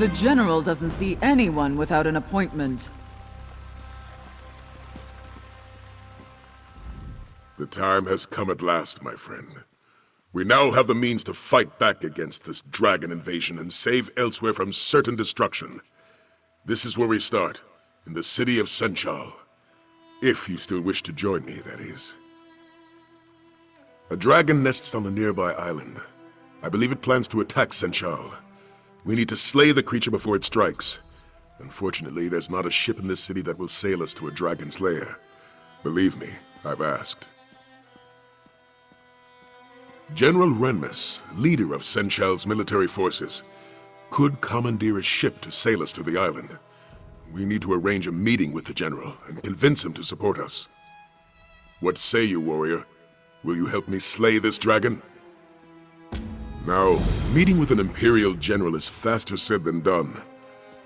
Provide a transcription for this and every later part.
The General doesn't see anyone without an appointment. The time has come at last, my friend. We now have the means to fight back against this dragon invasion and save Elsweyr from certain destruction. This is where we start, in the city of Senchal. If you still wish to join me, that is. A dragon nests on a nearby island. I believe it plans to attack Senchal. We need to slay the creature before it strikes. Unfortunately, there's not a ship in this city that will sail us to a dragon's lair. Believe me, I've asked. General Renmo, leader of Senchal's military forces, could commandeer a ship to sail us to the island. We need to arrange a meeting with the General and convince him to support us. What say you, warrior? Will you help me slay this dragon? Now, meeting with an Imperial General is faster said than done.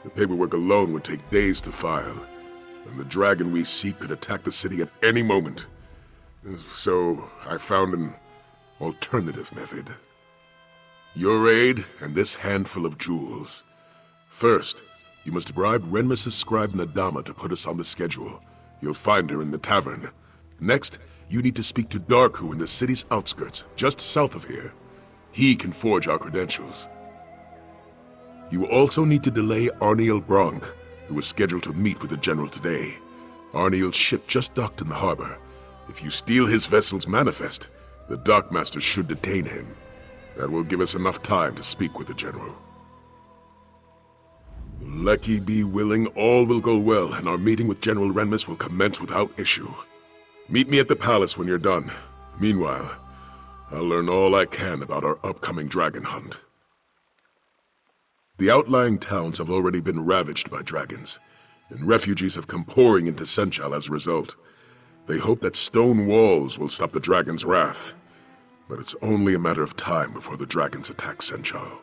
The paperwork alone would take days to file, and the dragon we seek could attack the city at any moment. So, I found an alternative method. Your aid and this handful of jewels. First, you must bribe Renmo' scribe Nadama to put us on the schedule. You'll find her in the tavern. Next, you need to speak to Darku in the city's outskirts, just south of here. He can forge our credentials. You also need to delay Arniel Bronk, who was scheduled to meet with the General today. Arniel's ship just docked in the harbor. If you steal his vessel's manifest, the dockmaster should detain him. That will give us enough time to speak with the General. Lucky be willing, all will go well, and our meeting with General Renmo will commence without issue. Meet me at the palace when you're done. Meanwhile, I'll learn all I can about our upcoming dragon hunt. The outlying towns have already been ravaged by dragons, and refugees have come pouring into Senchal as a result. They hope that stone walls will stop the dragon's wrath, but it's only a matter of time before the dragons attack Senchal.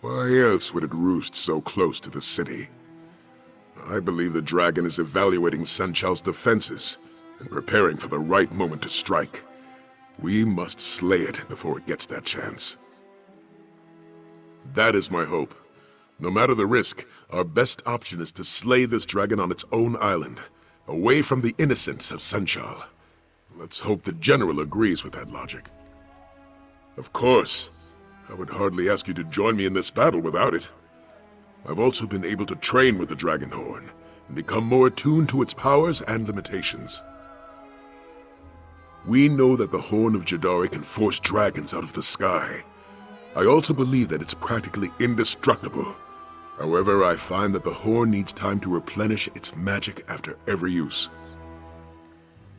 Why else would it roost so close to the city? I believe the dragon is evaluating Senchal's defenses and preparing for the right moment to strike. We must slay it before it gets that chance. That is my hope. No matter the risk, our best option is to slay this dragon on its own island, away from the innocents of Senchal. Let's hope the General agrees with that logic. Of course, I would hardly ask you to join me in this battle without it. I've also been able to train with the Dragon Horn and become more attuned to its powers and limitations. We know that the Horn of Jadari can force dragons out of the sky. I also believe that it's practically indestructible. However, I find that the Horn needs time to replenish its magic after every use.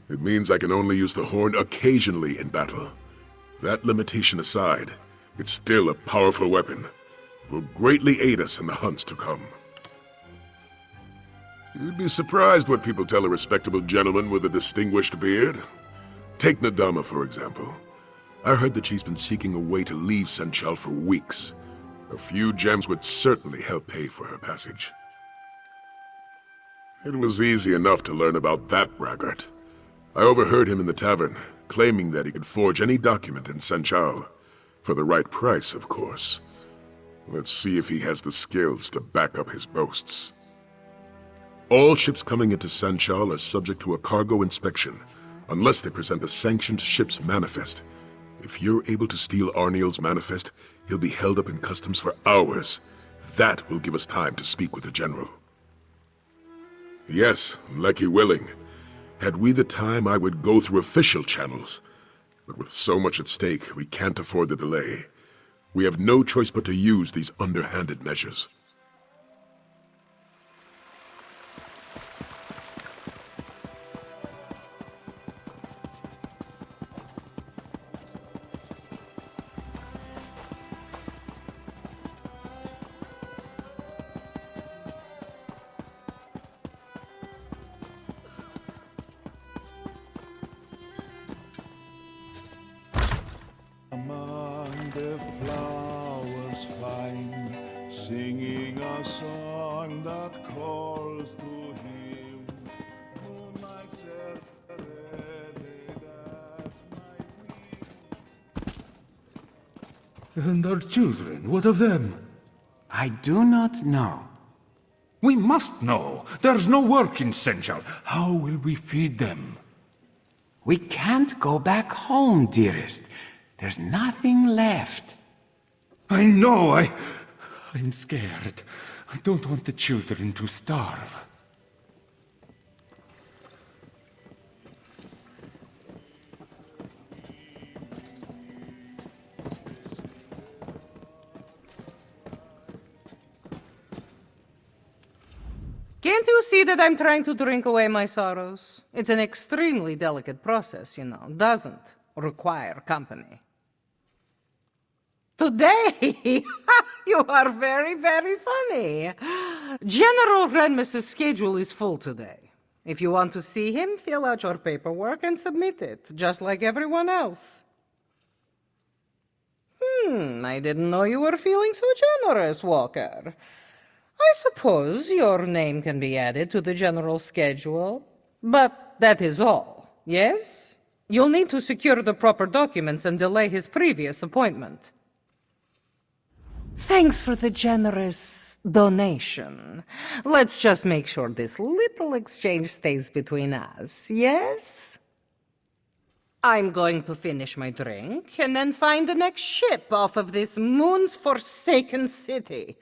It means I can only use the Horn occasionally in battle. That limitation aside, it's still a powerful weapon. It will greatly aid us in the hunts to come. You'd be surprised what people tell a respectable gentleman with a distinguished beard. Take Nadama, for example. I heard that she's been seeking a way to leave Senchal for weeks. A few gems would certainly help pay for her passage. It was easy enough to learn about that braggart. I overheard him in the tavern, claiming that he could forge any document in Senchal. For the right price, of course. Let's see if he has the skills to back up his boasts. All ships coming into Senchal are subject to a cargo inspection, unless they present a sanctioned ship's manifest. If you're able to steal Arniel's manifest, he'll be held up in customs for hours. That will give us time to speak with the General. Yes, lucky willing. Had we the time, I would go through official channels. But with so much at stake, we can't afford the delay. We have no choice but to use these underhanded measures. Among the flowers flying, singing a song that calls to him. Moonlight serenade at night. And our children, what of them? I do not know. We must know. There's no work in Senchal. How will we feed them? We can't go back home, dearest. There's nothing left. I know, I'm scared. I don't want the children to starve. Can't you see that I'm trying to drink away my sorrows? It's an extremely delicate process, doesn't require company. Today, you are very, very funny. General Renmus's schedule is full today. If you want to see him, fill out your paperwork and submit it, just like everyone else. I didn't know you were feeling so generous, Walker. I suppose your name can be added to the general schedule, but that is all, yes? You'll need to secure the proper documents and delay his previous appointment. Thanks for the generous donation. Let's just make sure this little exchange stays between us, yes? I'm going to finish my drink and then find the next ship off of this moon's forsaken city.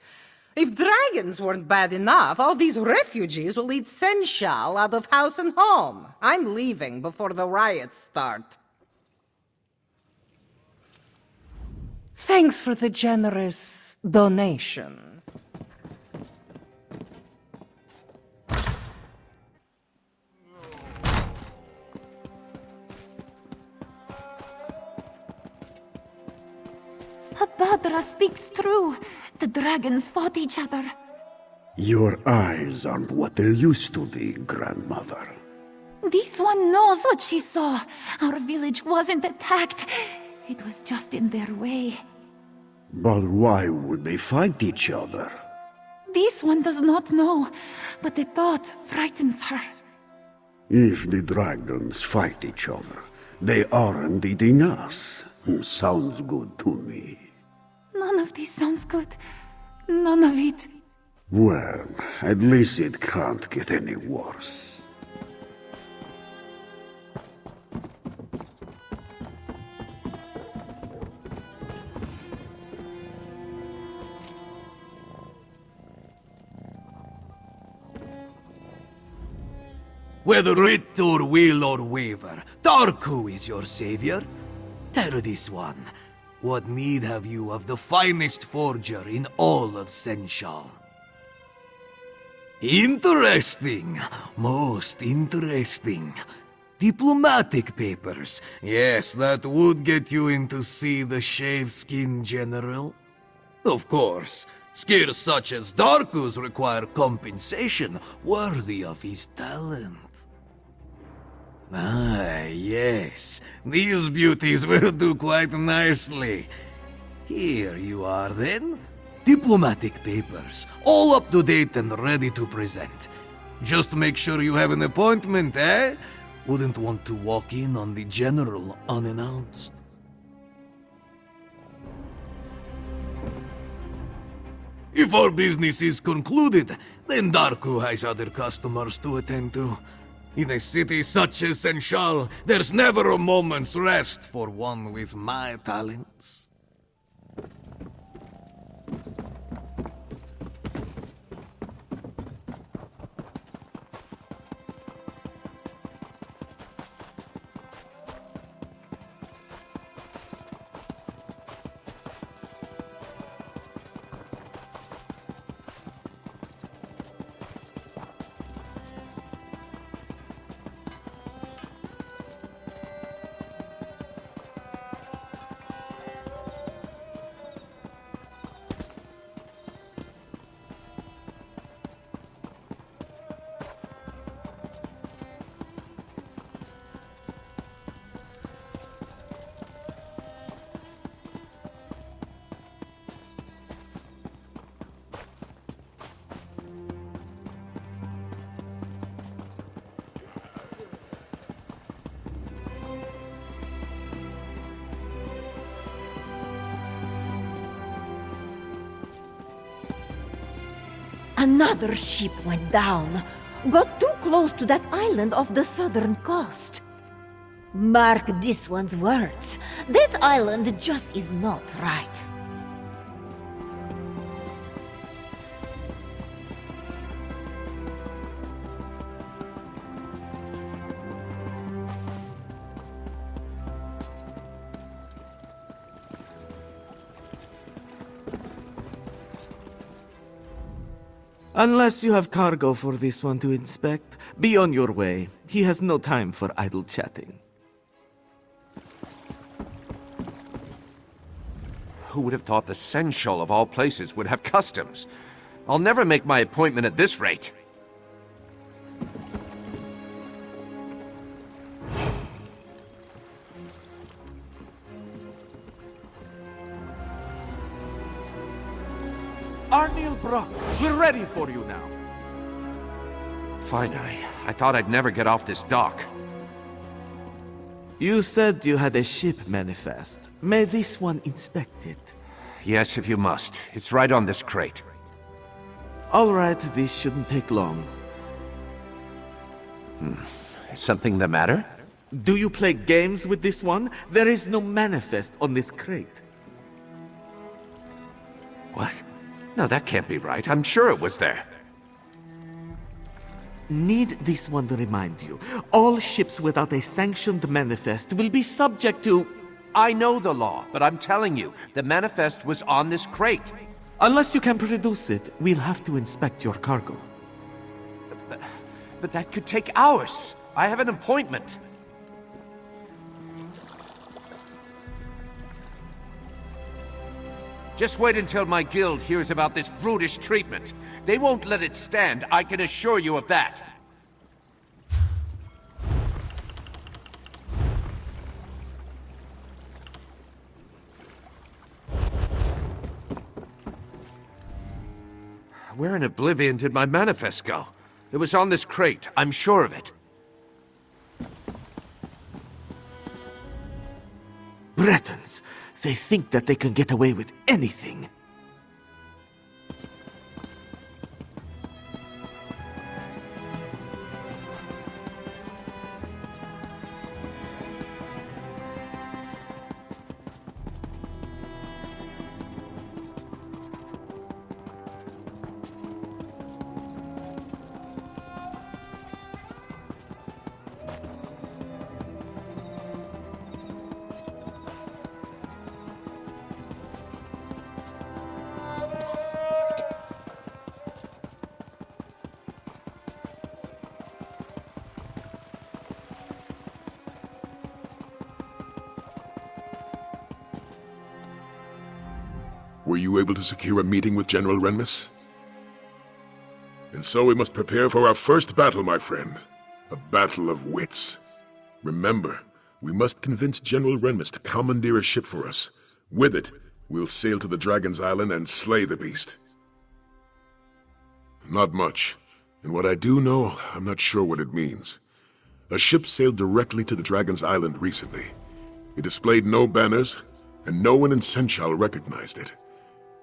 If dragons weren't bad enough, all these refugees will eat Senchal out of house and home. I'm leaving before the riots start. Thanks for the generous donation. Abadra speaks true. The dragons fought each other. Your eyes aren't what they used to be, grandmother. This one knows what she saw. Our village wasn't attacked. It was just in their way. But why would they fight each other? This one does not know, but the thought frightens her. If the dragons fight each other, they aren't eating us. Sounds good to me. None of this sounds good. None of it. Well, at least it can't get any worse. Whether it or will or waver, Darku is your savior. Tell this one, what need have you of the finest forger in all of Senchal? Interesting, most interesting. Diplomatic papers. Yes, that would get you in to see the shave-skin general. Of course, skills such as Darku's require compensation worthy of his talent. Ah, yes. These beauties will do quite nicely. Here you are, then. Diplomatic papers, all up to date and ready to present. Just make sure you have an appointment, eh? Wouldn't want to walk in on the general unannounced. If our business is concluded, then Darku has other customers to attend to. In a city such as Senchal, there's never a moment's rest for one with my talents. Another ship went down. Got too close to that island off the southern coast. Mark this one's words. That island just is not right. Unless you have cargo for this one to inspect, be on your way. He has no time for idle chatting. Who would have thought the Senchal of all places would have customs? I'll never make my appointment at this rate. Arniel Brock, we're ready for you now. Finally. I thought I'd never get off this dock. You said you had a ship manifest. May this one inspect it? Yes, if you must. It's right on this crate. All right, this shouldn't take long. Is something the matter? Do you play games with this one? There is no manifest on this crate. What? No, that can't be right. I'm sure it was there. Need this one to remind you. All ships without a sanctioned manifest will be subject to... I know the law, but I'm telling you, the manifest was on this crate. Unless you can produce it, we'll have to inspect your cargo. But that could take hours. I have an appointment. Just wait until my guild hears about this brutish treatment. They won't let it stand, I can assure you of that. Where in oblivion did my manifest go? It was on this crate, I'm sure of it. Bretons! They think that they can get away with anything. Were you able to secure a meeting with General Renmo? And so we must prepare for our first battle, my friend. A battle of wits. Remember, we must convince General Renmo to commandeer a ship for us. With it, we'll sail to the Dragon's Island and slay the beast. Not much. And what I do know, I'm not sure what it means. A ship sailed directly to the Dragon's Island recently. It displayed no banners, and no one in Senchal recognized it.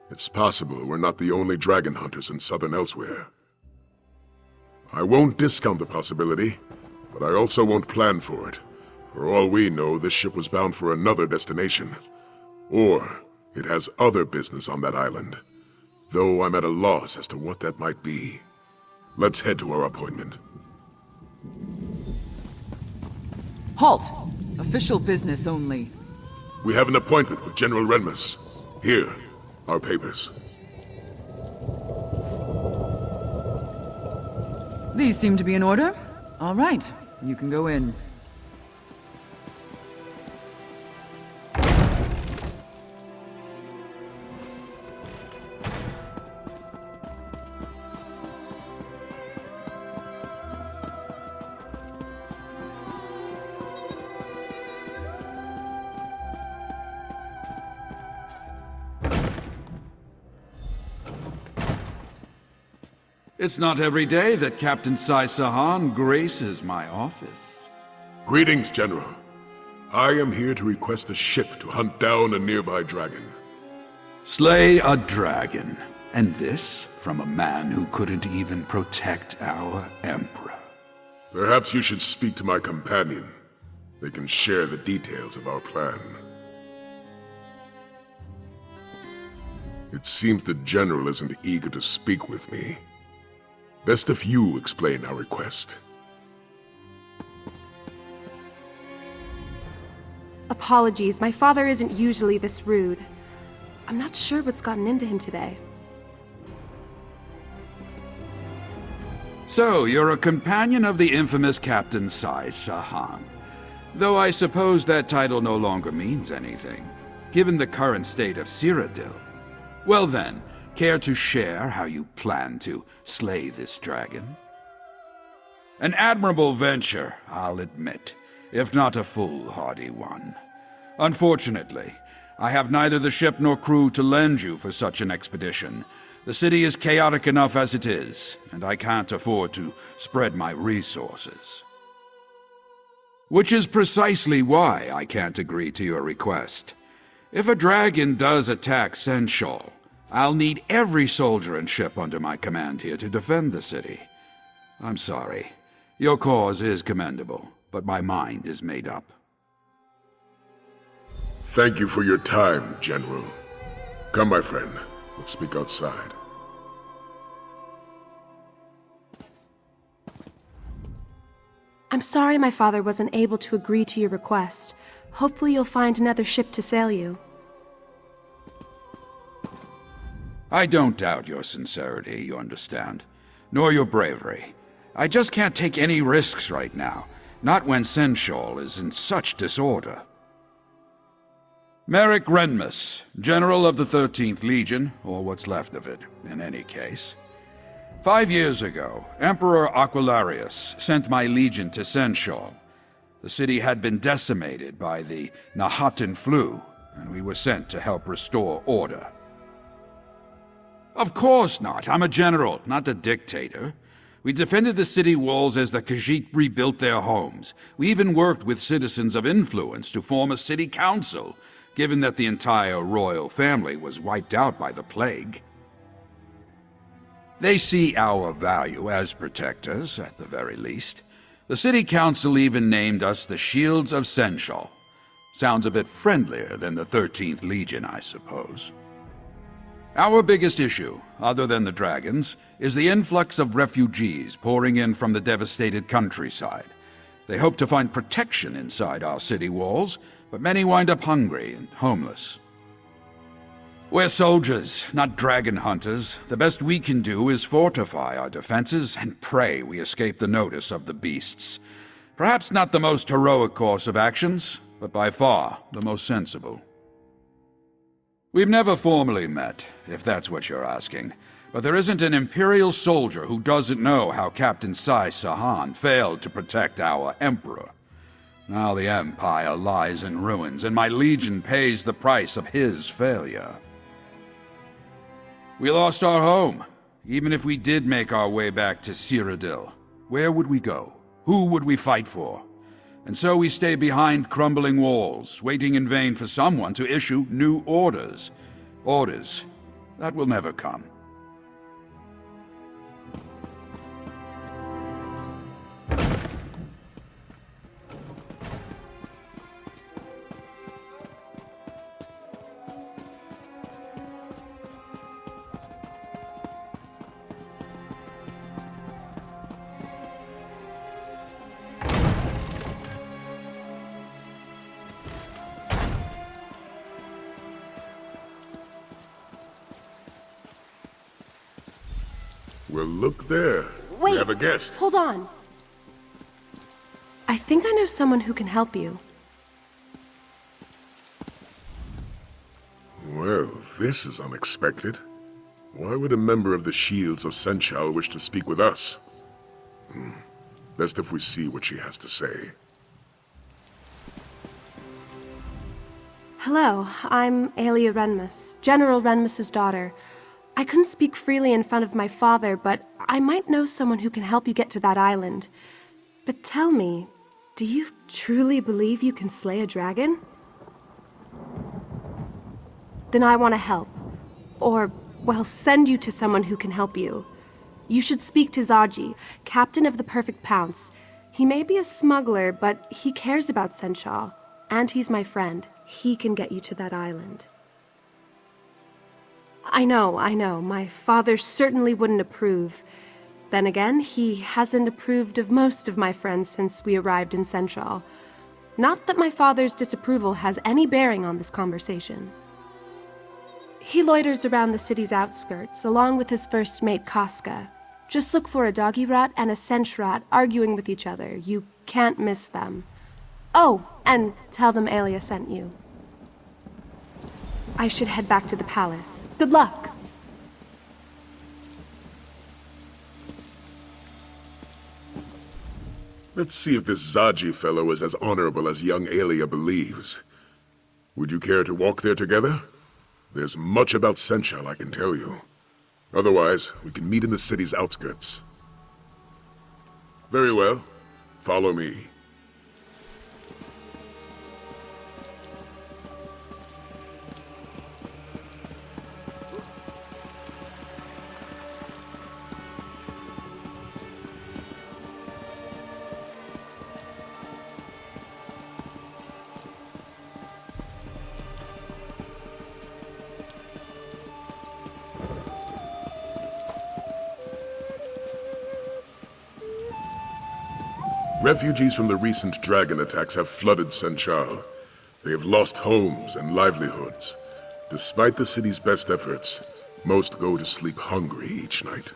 It's possible we're not the only dragon hunters in southern Elsweyr. I won't discount the possibility, but I also won't plan for it. For all we know, this ship was bound for another destination. Or it has other business on that island. Though I'm at a loss as to what that might be. Let's head to our appointment. Halt! Official business only. We have an appointment with General Renmo. Here, our papers. These seem to be in order. All right, you can go in. It's not every day that Captain Sai Sahan graces my office. Greetings, General. I am here to request a ship to hunt down a nearby dragon. Slay a dragon. And this from a man who couldn't even protect our Emperor. Perhaps you should speak to my companion. They can share the details of our plan. It seems the General isn't eager to speak with me. Best if you explain our request. Apologies, my father isn't usually this rude. I'm not sure what's gotten into him today. So, you're a companion of the infamous Captain Sai Sahan. Though I suppose that title no longer means anything, given the current state of Cyrodiil. Well then, care to share how you plan to slay this dragon? An admirable venture, I'll admit, if not a foolhardy one. Unfortunately, I have neither the ship nor crew to lend you for such an expedition. The city is chaotic enough as it is, and I can't afford to spread my resources. Which is precisely why I can't agree to your request. If a dragon does attack Senchal, I'll need every soldier and ship under my command here to defend the city. I'm sorry. Your cause is commendable, but my mind is made up. Thank you for your time, General. Come, my friend. Let's speak outside. I'm sorry my father wasn't able to agree to your request. Hopefully you'll find another ship to sail you. I don't doubt your sincerity, you understand, nor your bravery. I just can't take any risks right now, not when Senchal is in such disorder. Merrick Renmus, General of the 13th Legion, or what's left of it, in any case. 5 years ago, Emperor Aquilarius sent my legion to Senchal. The city had been decimated by the Nahatan flu, and we were sent to help restore order. Of course not. I'm a general, not a dictator. We defended the city walls as the Khajiit rebuilt their homes. We even worked with citizens of influence to form a city council, given that the entire royal family was wiped out by the plague. They see our value as protectors, at the very least. The city council even named us the Shields of Senchal. Sounds a bit friendlier than the 13th Legion, I suppose. Our biggest issue, other than the dragons, is the influx of refugees pouring in from the devastated countryside. They hope to find protection inside our city walls, but many wind up hungry and homeless. We're soldiers, not dragon hunters. The best we can do is fortify our defenses and pray we escape the notice of the beasts. Perhaps not the most heroic course of actions, but by far the most sensible. We've never formally met, if that's what you're asking, but there isn't an Imperial soldier who doesn't know how Captain Sai Sahan failed to protect our Emperor. Now the Empire lies in ruins, and my legion pays the price of his failure. We lost our home. Even if we did make our way back to Cyrodiil, where would we go? Who would we fight for? And so we stay behind crumbling walls, waiting in vain for someone to issue new orders. Orders that will never come. Well, look there. Wait, We have a guest. Hold on. I think I know someone who can help you. Well, this is unexpected. Why would a member of the Shields of Senchal wish to speak with us? Best if we see what she has to say. Hello, I'm Aelia Renmus, General Renmus's daughter. I couldn't speak freely in front of my father, but I might know someone who can help you get to that island. But tell me, do you truly believe you can slay a dragon? Then I want to help. Or well, send you to someone who can help you. You should speak to Zaji, captain of the Perfect Pounce. He may be a smuggler, but he cares about Senchal. And he's my friend. He can get you to that island. I know. My father certainly wouldn't approve. Then again, he hasn't approved of most of my friends since we arrived in Senchal. Not that my father's disapproval has any bearing on this conversation. He loiters around the city's outskirts, along with his first mate, Casca. Just look for a doggy rat and a sench rat arguing with each other. You can't miss them. Oh, and tell them Alia sent you. I should head back to the palace. Good luck! Let's see if this Zaji fellow is as honorable as young Alia believes. Would you care to walk there together? There's much about Senchal I can tell you. Otherwise, we can meet in the city's outskirts. Very well. Follow me. Refugees from the recent dragon attacks have flooded Senchal. They have lost homes and livelihoods. Despite the city's best efforts, most go to sleep hungry each night.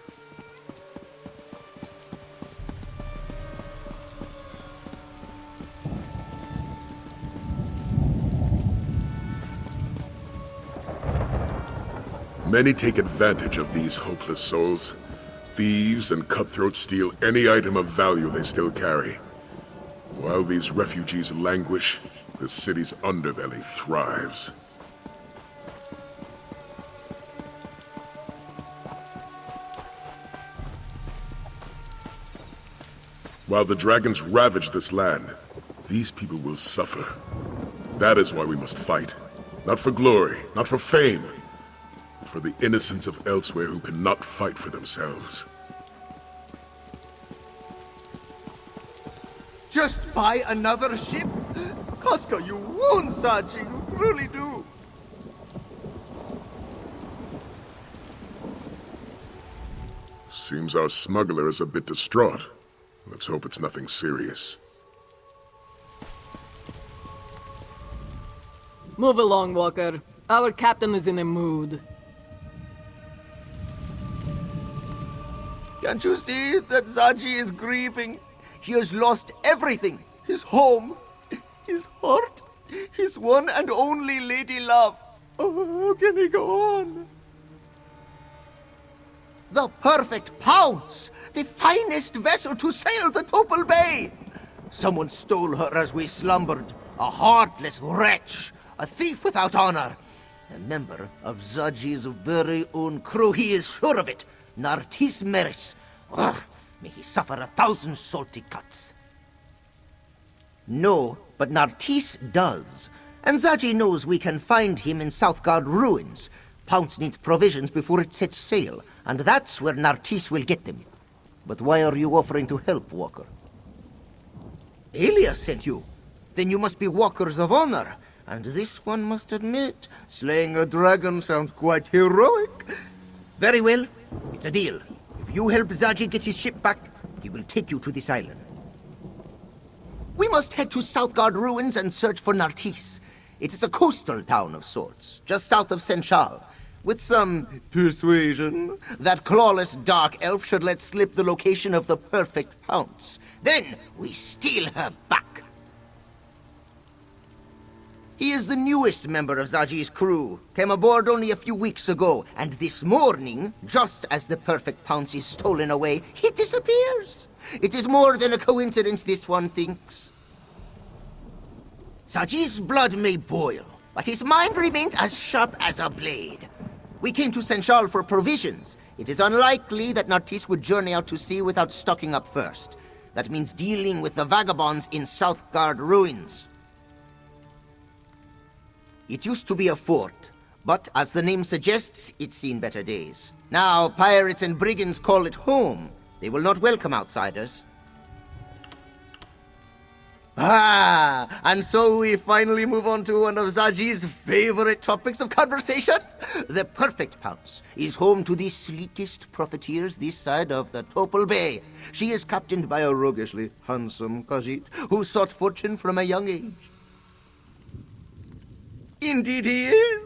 Many take advantage of these hopeless souls. Thieves and cutthroats steal any item of value they still carry. While these refugees languish, the city's underbelly thrives. While the dragons ravage this land, these people will suffer. That is why we must fight. Not for glory, not for fame, for the innocents of Elsweyr who cannot fight for themselves. Just buy another ship? Casca, you wound Zaji, you truly do. Seems our smuggler is a bit distraught. Let's hope it's nothing serious. Move along, Walker. Our captain is in a mood. Can't you see that Zaji is grieving? He has lost everything. His home, his heart, his one and only lady love. Oh, how can he go on? The Perfect Pounce! The finest vessel to sail the Topal Bay! Someone stole her as we slumbered. A heartless wretch. A thief without honor. A member of Zaji's very own crew. He is sure of it. Nartis Meris. Ugh, may he suffer 1,000 salty cuts. No, but Nartis does. And Zaji knows we can find him in Southgard ruins. Pounce needs provisions before it sets sail, and that's where Nartis will get them. But why are you offering to help, Walker? Alia sent you. Then you must be walkers of honor. And this one must admit, slaying a dragon sounds quite heroic. Very well, it's a deal. If you help Zaji get his ship back, he will take you to this island. We must head to Southgard ruins and search for Nartis. It is a coastal town of sorts, just south of Senchal. With some persuasion, that clawless dark elf should let slip the location of the Perfect Pounce. Then we steal her back. He is the newest member of Zaji's crew. Came aboard only a few weeks ago, and this morning, just as the Perfect Pounce is stolen away, he disappears. It is more than a coincidence, this one thinks. Zaji's blood may boil, but his mind remains as sharp as a blade. We came to Senchal for provisions. It is unlikely that Nartis would journey out to sea without stocking up first. That means dealing with the vagabonds in Southgard ruins. It used to be a fort, But as the name suggests, it's seen better days. Now, pirates and brigands call it home. They will not welcome outsiders. Ah, and so we finally move on to one of Zaji's favorite topics of conversation. The perfect pounce is home to the sleekest profiteers this side of the Topal Bay. She is captained by a roguishly handsome Khajiit who sought fortune from a young age. Indeed he is.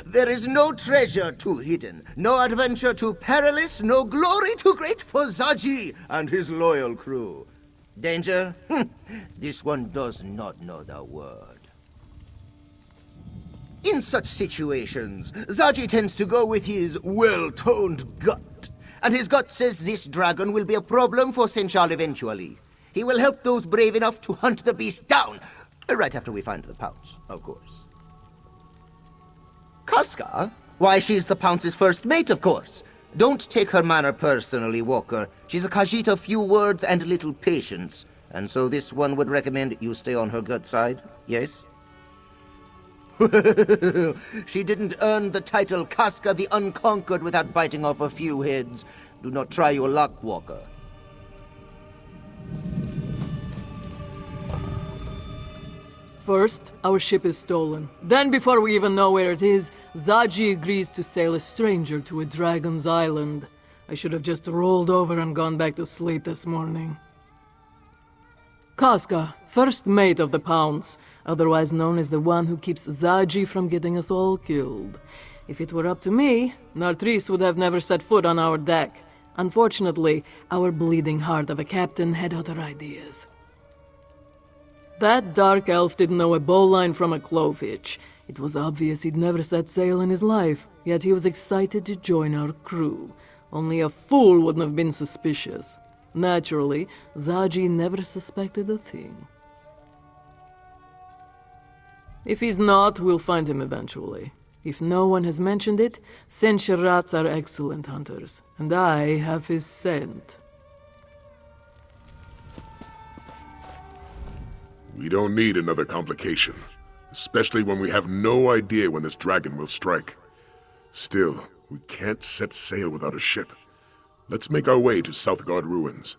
There is no treasure too hidden, no adventure too perilous, no glory too great for Zaji and his loyal crew. Danger? This one does not know the word. In such situations, Zaji tends to go with his well-toned gut. And his gut says this dragon will be a problem for Senchal eventually. He will help those brave enough to hunt the beast down. Right after we find the pounce, of course. Casca? Why, she's the Pounce's first mate, of course. Don't take her manner personally, Walker. She's a Khajiit of few words and little patience. And so this one would recommend you stay on her good side, yes? She didn't earn the title Casca the Unconquered without biting off a few heads. Do not try your luck, Walker. First, our ship is stolen. Then, before we even know where it is, Zaji agrees to sail a stranger to a dragon's island. I should have just rolled over and gone back to sleep this morning. Casca, first mate of the Pounce, otherwise known as the one who keeps Zaji from getting us all killed. If it were up to me, Nartris would have never set foot on our deck. Unfortunately, our bleeding heart of a captain had other ideas. That dark elf didn't know a bowline from a clove-hitch. It was obvious he'd never set sail in his life, yet he was excited to join our crew. Only a fool wouldn't have been suspicious. Naturally, Zaji never suspected a thing. If he's not, we'll find him eventually. If no one has mentioned it, Senchal are excellent hunters, and I have his scent. We don't need another complication, especially when we have no idea when this dragon will strike. Still, we can't set sail without a ship. Let's make our way to Southgard ruins.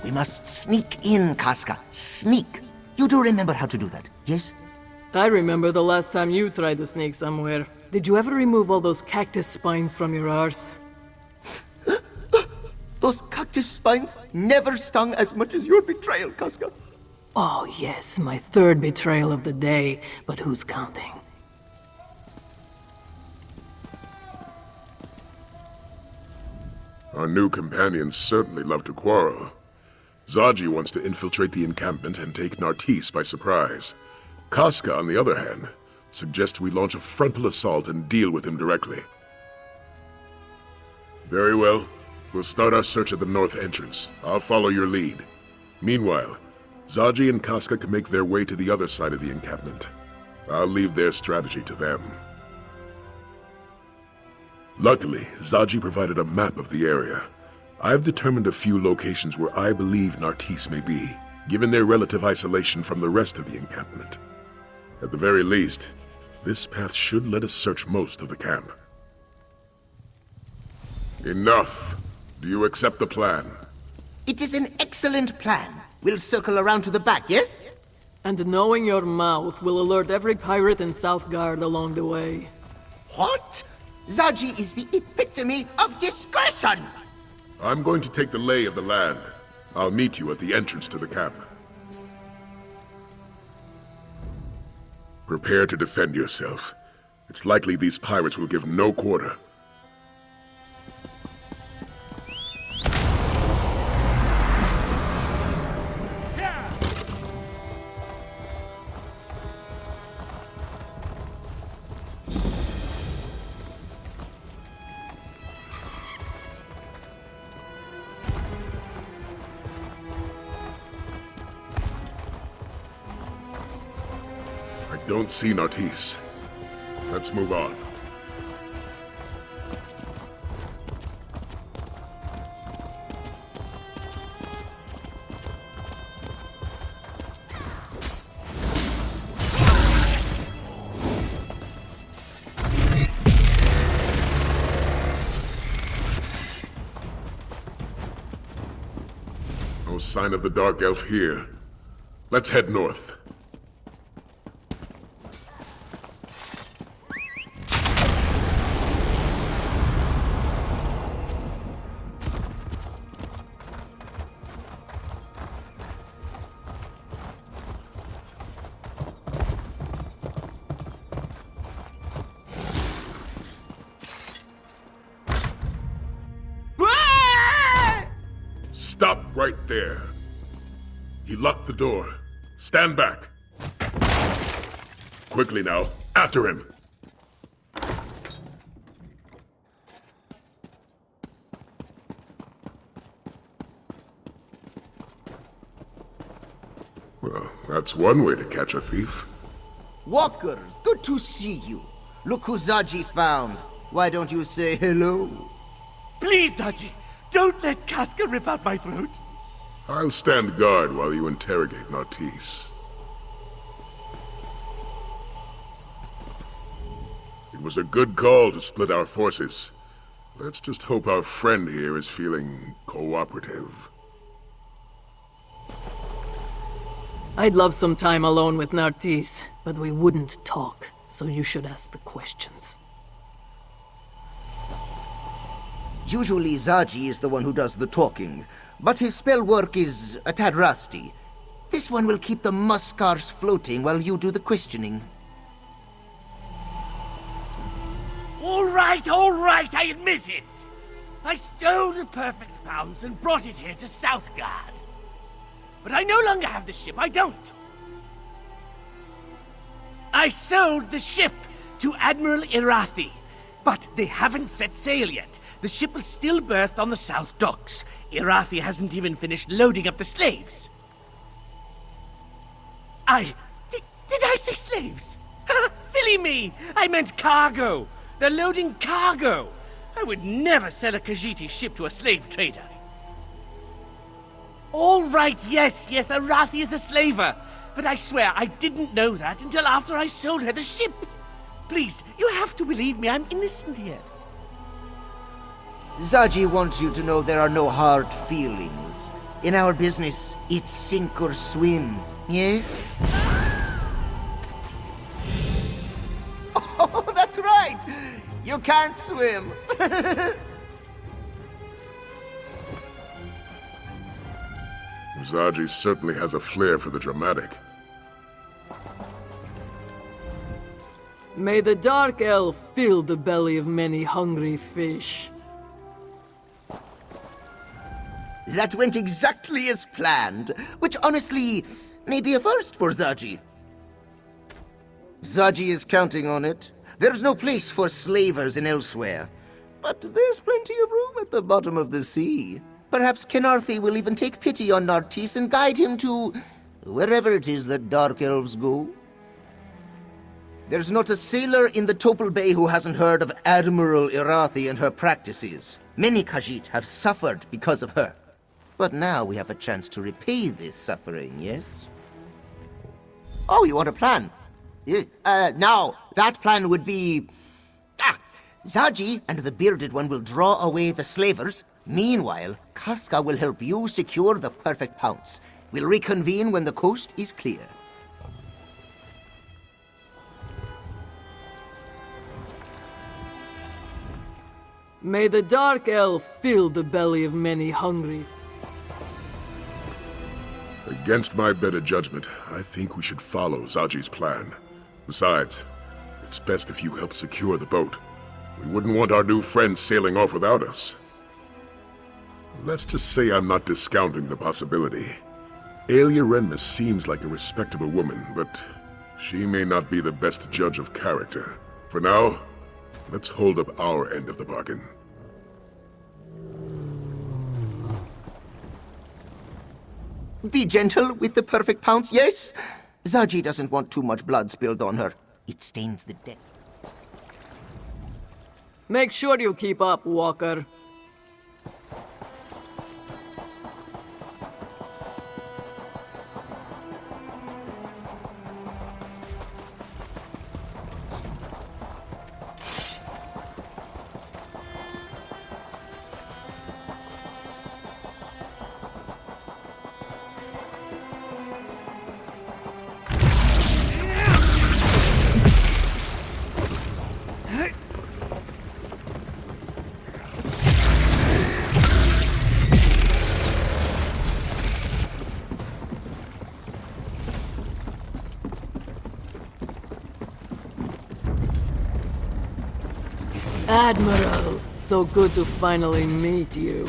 We must sneak in, Casca. Sneak. You do remember how to do that, yes? I remember the last time you tried to sneak somewhere. Did you ever remove all those cactus spines from your arse? Those cactus spines never stung as much as your betrayal, Casca. Oh yes, my third betrayal of the day, but who's counting? Our new companions certainly love to quarrel. Zaji wants to infiltrate the encampment and take Nartris by surprise. Casca, on the other hand, suggests we launch a frontal assault and deal with him directly. Very well. We'll start our search at the north entrance. I'll follow your lead. Meanwhile, Zaji and Casca can make their way to the other side of the encampment. I'll leave their strategy to them. Luckily, Zaji provided a map of the area. I've determined a few locations where I believe Nartris may be, given their relative isolation from the rest of the encampment. At the very least, this path should let us search most of the camp. Enough! Do you accept the plan? It is an excellent plan. We'll circle around to the back, yes? And knowing your mouth will alert every pirate in Southgard along the way. What? Zaji is the epitome of discretion! I'm going to take the lay of the land. I'll meet you at the entrance to the camp. Prepare to defend yourself. It's likely these pirates will give no quarter. Don't see Nartisse. Let's move on. No sign of the Dark Elf here. Let's head north. Stop right there. He locked the door. Stand back. Quickly now, after him. Well, that's one way to catch a thief. Walkers, good to see you. Look who Zaji found. Why don't you say hello? Please, Zaji, don't let Casca rip out my throat. I'll stand guard while you interrogate Nartisse. It was a good call to split our forces. Let's just hope our friend here is feeling cooperative. I'd love some time alone with Nartisse, but we wouldn't talk, so you should ask the questions. Usually Zaji is the one who does the talking, but his spell work is a tad rusty. This one will keep the muskars floating while you do the questioning. All right, I admit it. I stole the perfect pounds and brought it here to Southgard. But I no longer have the ship, I don't. I sold the ship to Admiral Irathi, but they haven't set sail yet. The ship is still berthed on the south docks. Irathi hasn't even finished loading up the slaves. Did I say slaves? Silly me! I meant cargo. They're loading cargo. I would never sell a Khajiiti ship to a slave trader. All right, yes, Irathi is a slaver. But I swear I didn't know that until after I sold her the ship. Please, you have to believe me, I'm innocent here. Zaji wants you to know there are no hard feelings. In our business, it's sink or swim, yes? Oh, that's right! You can't swim! Zaji certainly has a flair for the dramatic. May the Dark Elf fill the belly of many hungry fish. That went exactly as planned, which honestly may be a first for Zaji. Zaji is counting on it. There's no place for slavers in Elsweyr, but there's plenty of room at the bottom of the sea. Perhaps Kenarthi will even take pity on Nartisse and guide him to wherever it is that Dark Elves go. There's not a sailor in the Topal Bay who hasn't heard of Admiral Irathi and her practices. Many Khajiit have suffered because of her. But now we have a chance to repay this suffering, yes? Oh, you want a plan? Now, that plan would be... Zaji and the Bearded One will draw away the slavers. Meanwhile, Casca will help you secure the perfect pounce. We'll reconvene when the coast is clear. May the Dark Elf fill the belly of many hungry. Against my better judgment, I think we should follow Zaji's plan. Besides, it's best if you help secure the boat. We wouldn't want our new friends sailing off without us. Let's just say I'm not discounting the possibility. Elsweyr Meridional seems like a respectable woman, but she may not be the best judge of character. For now, let's hold up our end of the bargain. Be gentle with the perfect pounce, yes? Zaji doesn't want too much blood spilled on her. It stains the deck. Make sure you keep up, Walker. Admiral, so good to finally meet you.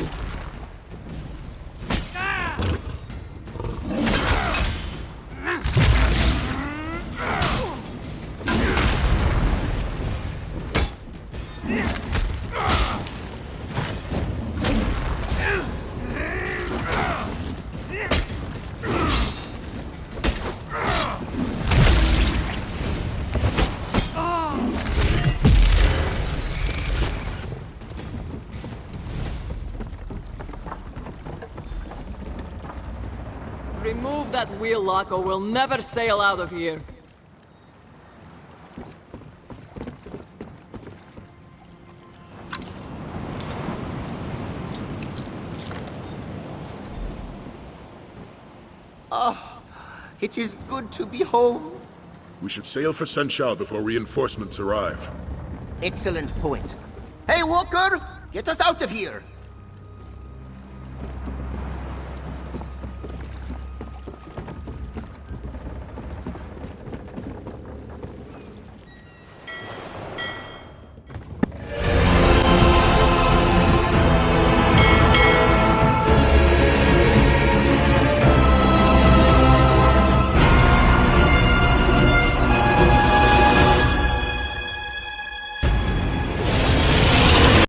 Remove that wheel lock or we'll never sail out of here. Ah, it is good to be home. We should sail for Senchal before reinforcements arrive. Excellent point. Hey, Walker! Get us out of here!